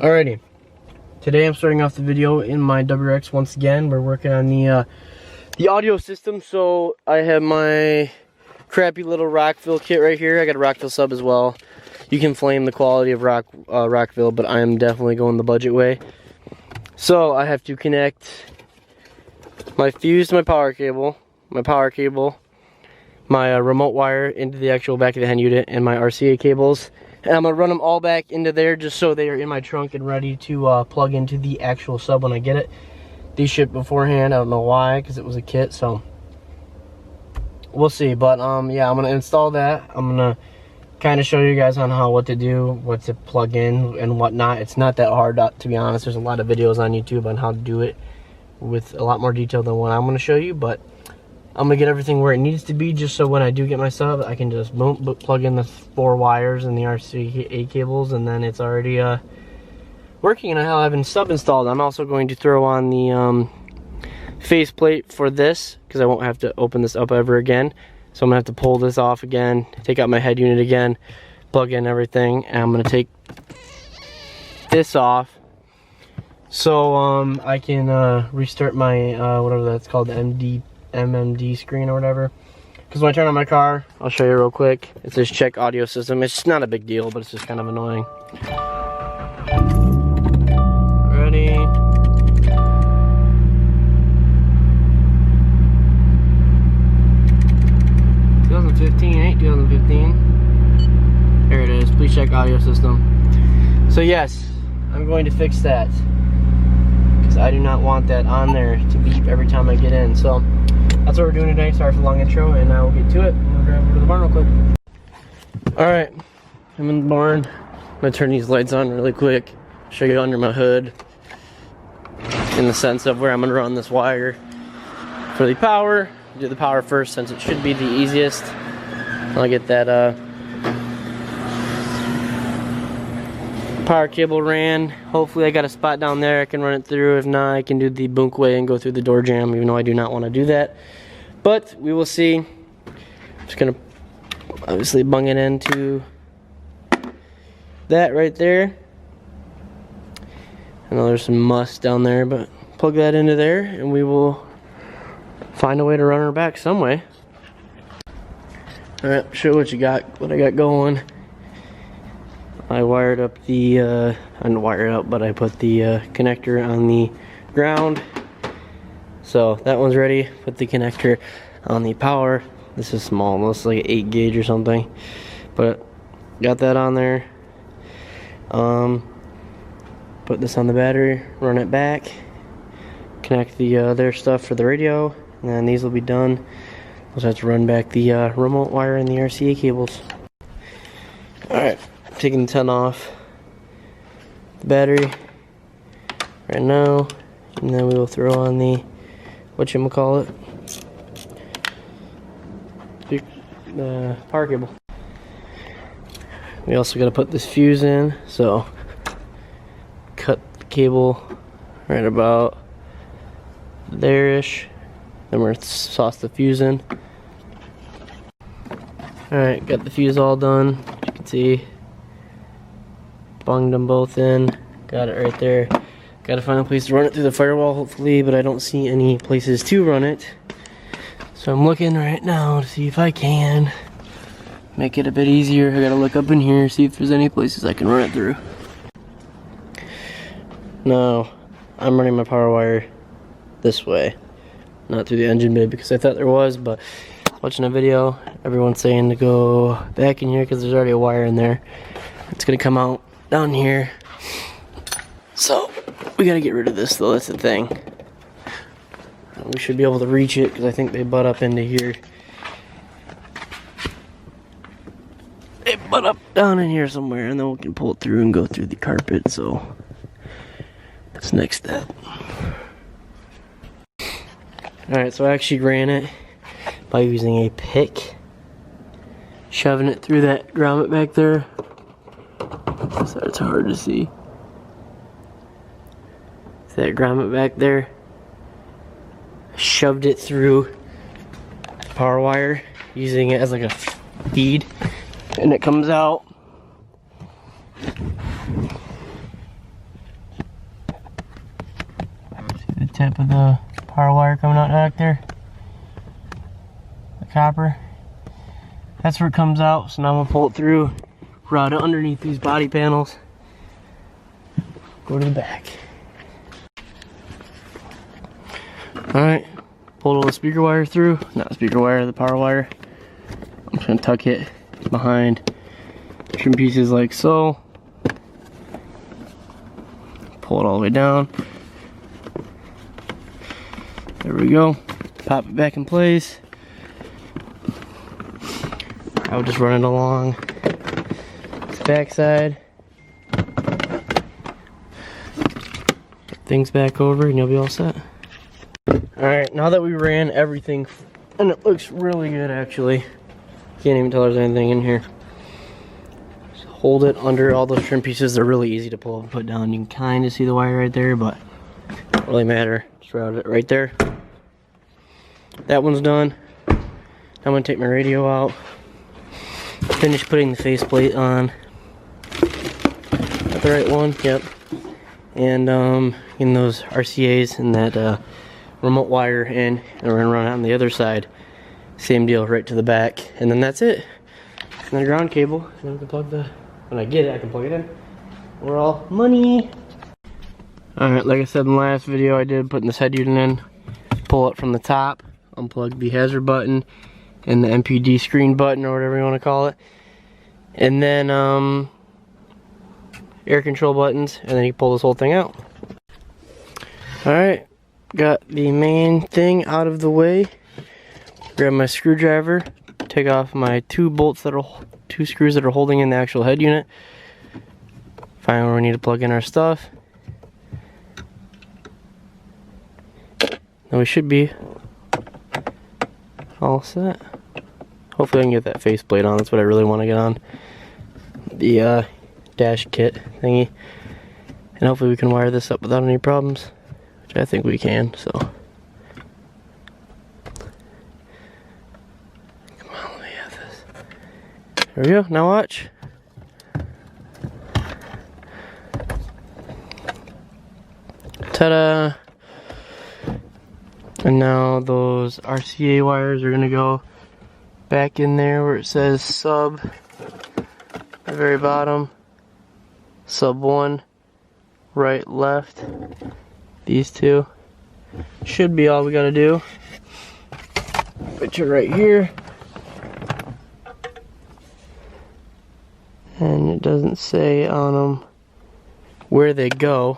Alrighty, today I'm starting off the video in my WRX once again. We're working on the audio system. So I have my crappy little Rockville kit right here. I got a Rockville sub as well. You can flame the quality of Rockville, but I am definitely going the budget way. So I have to connect my fuse to my power cable, my remote wire into the actual back of the hen unit, and my RCA cables. And I'm going to run them all back into there just so they are in my trunk and ready to plug into the actual sub when I get it. These shipped beforehand. I don't know why, because it was a kit, so we'll see. But yeah, I'm going to install that. I'm going to kind of show you guys on what to do, what to plug in and whatnot. It's not that hard, to be honest. There's a lot of videos on YouTube on how to do it with a lot more detail than what I'm going to show you, but I'm gonna get everything where it needs to be, just so when I do get my sub, I can just boom, plug in the 4 wires and the RCA cables, and then it's already working. And I'll have a sub installed. I'm also going to throw on the faceplate for this, because I won't have to open this up ever again. So I'm gonna have to pull this off again, take out my head unit again, plug in everything, and I'm gonna take this off so I can restart my whatever that's called, the MMD screen or whatever. Because when I turn on my car, I'll show you real quick. It says check audio system. It's not a big deal, but it's just kind of annoying. Ready? Ain't 2015. There it is. Please check audio system. So yes, I'm going to fix that, because I do not want that on there to beep every time I get in. So that's what we're doing today. Sorry for the long intro, and I will get to it. We'll drive over to the barn real quick. Alright, I'm in the barn. I'm going to turn these lights on really quick, show you under my hood, in the sense of where I'm going to run this wire for the power. Do the power first, since it should be the easiest. I'll get that power cable ran. Hopefully I got a spot down there I can run it through. If not, I can do the bunk way and go through the door jamb, even though I do not want to do that. But we will see. I'm just gonna obviously bung it into that right there. I know there's some must down there, but plug that into there and we will find a way to run her back some way. Alright, show what I got going. I wired up the, I didn't wire it up, but I put the connector on the ground. So that one's ready. Put the connector on the power. This is small, this is like an 8 gauge or something. But got that on there. Put this on the battery, run it back. Connect the other stuff for the radio. And then these will be done. We'll just have to run back the remote wire and the RCA cables. Alright. Taking the 10 off the battery right now, and then we will throw on the whatchamacallit, the power cable. We also got to put this fuse in, so cut the cable right about there-ish, then we're going to sauce the fuse in. Alright, got the fuse all done, as you can see. Bunged them both in, got it right there. Gotta find a place to run it through the firewall, hopefully, but I don't see any places to run it. So I'm looking right now to see if I can make it a bit easier. I gotta look up in here, see if there's any places I can run it through. No, I'm running my power wire this way, not through the engine bay, because I thought there was, but watching a video, everyone's saying to go back in here because there's already a wire in there. It's gonna come out down here, so we gotta get rid of this though. That's the thing. We should be able to reach it because I think they butt up into here. They butt up down in here somewhere, and then we can pull it through and go through the carpet. So that's next step. Alright, so I actually ran it by using a pick, shoving it through that grommet back there. So it's hard to see. That grommet back there. Shoved it through the power wire, using it as like a feed, and it comes out tip of the power wire coming out back there. The copper. That's where it comes out. So now I'm gonna pull it through, route it underneath these body panels, go to the back. Alright, pull the speaker wire through, not speaker wire, the power wire. I'm just gonna tuck it behind trim pieces like so. Pull it all the way down. There we go. Pop it back in place. I would just run it along this back side. Put things back over and you'll be all set. Alright, now that we ran everything, and it looks really good actually. Can't even tell there's anything in here. Just hold it under all those trim pieces. They're really easy to pull and put down. You can kind of see the wire right there, but it doesn't really matter. Just route it right there. That one's done. I'm going to take my radio out. Finish putting the faceplate on. Got the right one? Yep. And in those RCAs and that remote wire in, and we're gonna run it on the other side. Same deal, right to the back, and then that's it. And then a ground cable, and then we can plug the, when I get it, I can plug it in. We're all money. Alright, like I said in the last video, I did putting this head unit in. Pull it from the top, unplug the hazard button, and the MPD screen button, or whatever you want to call it. And then air control buttons, and then you pull this whole thing out. Alright. Got the main thing out of the way. Grab my screwdriver, take off my two screws that are holding in the actual head unit. Find where we need to plug in our stuff. Then we should be all set. Hopefully I can get that faceplate on. That's what I really want to get on. The dash kit thingy. And hopefully we can wire this up without any problems. I think we can, so. Come on, let me have this. There we go, now watch. Ta-da! And now those RCA wires are gonna go back in there where it says sub, at the very bottom. Sub 1, right, left. These two should be all we gotta do. Put you right here. And it doesn't say on them where they go.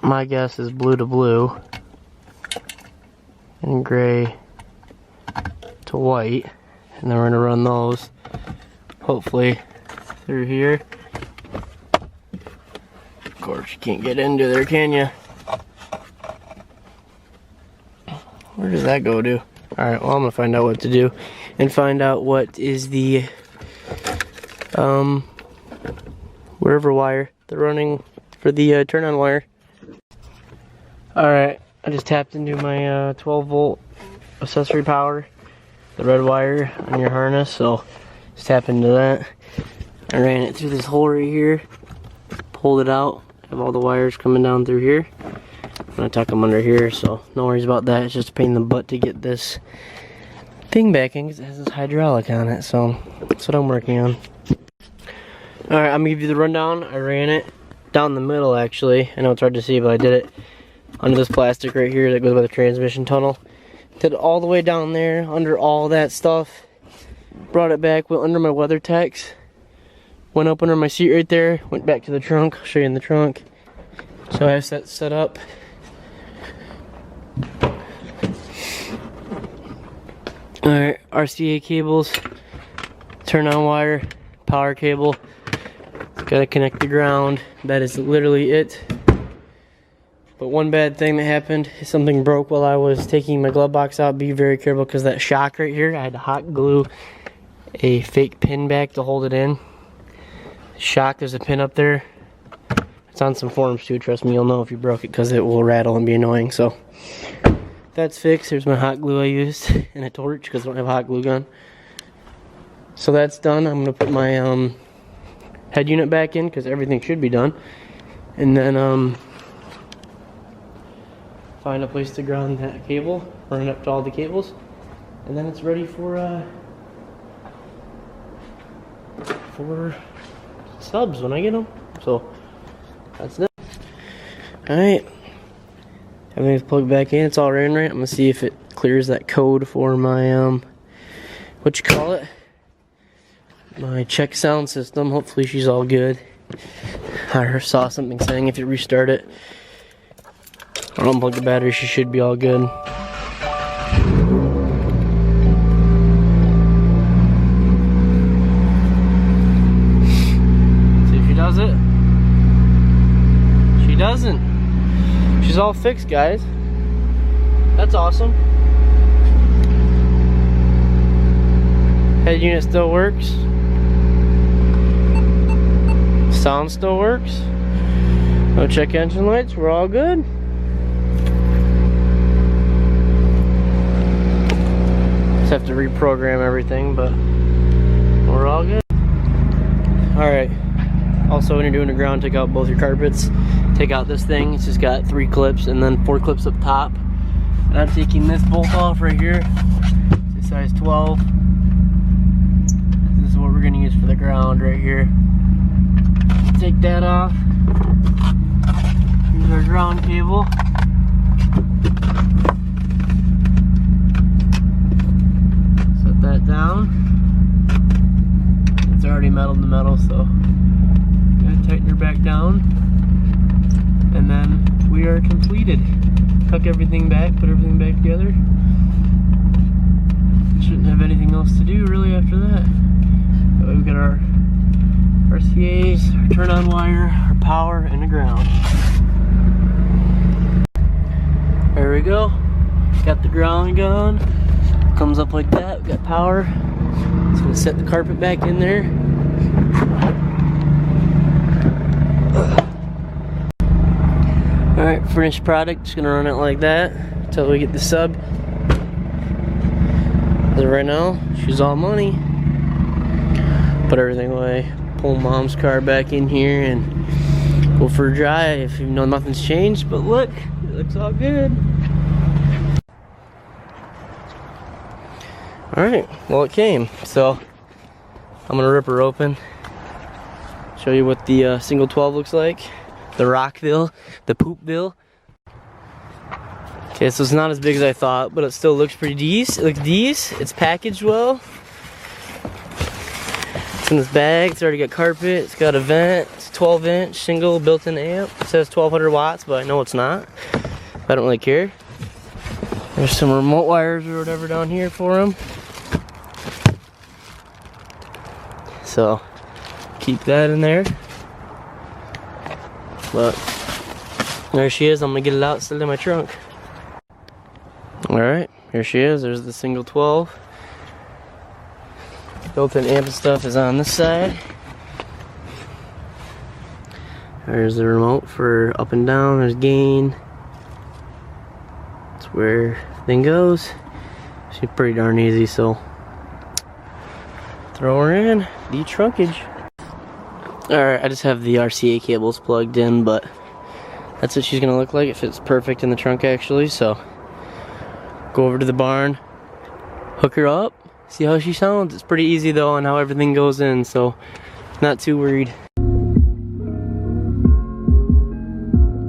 My guess is blue to blue and gray to white. And then we're gonna run those hopefully through here. Of course, you can't get into there, can you? Where does that go to? Alright, well, I'm gonna find out what to do and find out what is the wherever wire they're running for the turn on wire. Alright, I just tapped into my 12 volt accessory power, the red wire on your harness, so just tap into that. I ran it through this hole right here, pulled it out. Have all the wires coming down through here. I'm gonna tuck them under here, so no worries about that. It's just a pain in the butt to get this thing back in because it has this hydraulic on it, so that's what I'm working on. Alright, I'm gonna give you the rundown. I ran it down the middle actually. I know it's hard to see, but I did it under this plastic right here that goes by the transmission tunnel. Did it all the way down there, under all that stuff. Brought it back, went under my WeatherTechs. Went up under my seat right there, went back to the trunk. I'll show you in the trunk. So I have that set up. Alright, RCA cables, turn on wire, power cable. Gotta connect the ground. That is literally it. But one bad thing that happened is something broke while I was taking my glove box out. Be very careful because that shock right here, I had to hot glue a fake pin back to hold it in. Shock, there's a pin up there. It's on some forums too, trust me, you'll know if you broke it because it will rattle and be annoying. So that's fixed. There's my hot glue I used and a torch because I don't have a hot glue gun. So that's done. I'm gonna put my head unit back in because everything should be done. And then find a place to ground that cable, run it up to all the cables, and then it's ready for subs when I get them. So that's it. Alright, everything's plugged back in, it's all in right. I'm gonna see if it clears that code for my what you call it, my check sound system. Hopefully she's all good. I saw something saying if you restart it or unplug the battery, she should be all good. See if she does it. She doesn't. She's all fixed, guys. That's awesome. Head unit still works. Sound still works. No check engine lights. We're all good. Just have to reprogram everything, but we're all good. Alright. Also, when you're doing the ground, take out both your carpets. Take out this thing. It's just got 3 clips and then 4 clips up top. And I'm taking this bolt off right here. It's a size 12. This is what we're going to use for the ground right here. Take that off. Here's our ground cable. Set that down. It's already metal to metal, so gotta tighten her back down. And then we are completed. Tuck everything back, put everything back together. Shouldn't have anything else to do really after that. But we've got our RCAs, our turn on wire, our power, and the ground. There we go. Got the ground going. Comes up like that. We got power. Just gonna set the carpet back in there. Alright, finished product. Just gonna run it like that until we get the sub. As of right now, she's all money. Put everything away. Pull mom's car back in here and go for a drive, even though nothing's changed. But look, it looks all good. Alright, well it came. So I'm gonna rip her open. Show you what the single 12 looks like. The Rockville, the Poopville. Okay, so it's not as big as I thought, but it still looks pretty decent. It looks decent. It's packaged well. In this bag, it's already got carpet, it's got a vent, it's a 12-inch single built-in amp. It says 1200 watts, but I know it's not. I don't really care. There's some remote wires or whatever down here for them. So, keep that in there. But, there she is. I'm gonna get it out, still in my trunk. Alright, here she is. There's the single 12. Built-in amp and stuff is on this side. There's the remote for up and down. There's gain. That's where everything goes. She's pretty darn easy, so throw her in the trunkage. Alright, I just have the RCA cables plugged in, but that's what she's gonna look like. It fits perfect in the trunk actually, so go over to the barn, hook her up, see how she sounds. It's pretty easy though on how everything goes in, so not too worried.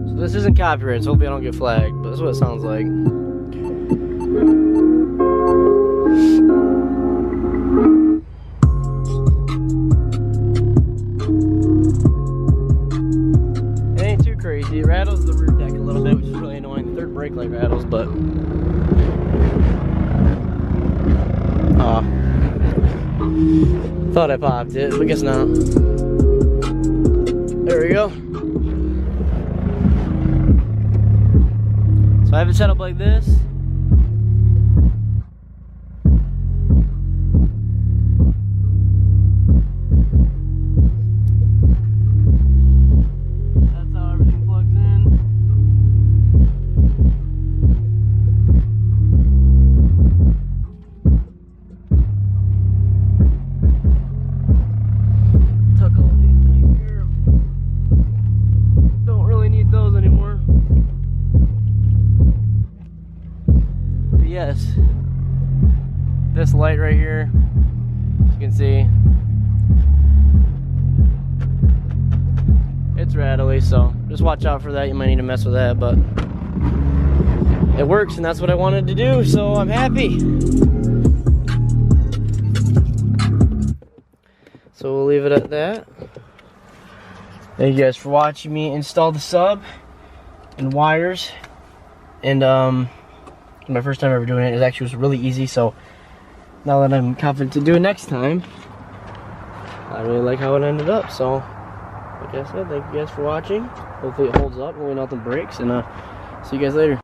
So this isn't copyright, so hopefully I don't get flagged, but this is what it sounds like. It ain't too crazy. It rattles the rear deck a little bit, which is really annoying. The third brake light rattles, but thought I popped it, but guess not. There we go. So I have it set up like this. That's how everything plugs in. Tuck all these things here. Don't really need those anymore. light right here, as you can see, it's rattly, so just watch out for that. You might need to mess with that, but it works, and that's what I wanted to do, so I'm happy. So we'll leave it at that. Thank you guys for watching me install the sub and wires. And my first time ever doing it. It actually was really easy, so now that I'm confident to do it next time, I really like how it ended up. So like I said, thank you guys for watching. Hopefully it holds up, hopefully nothing breaks, and see you guys later.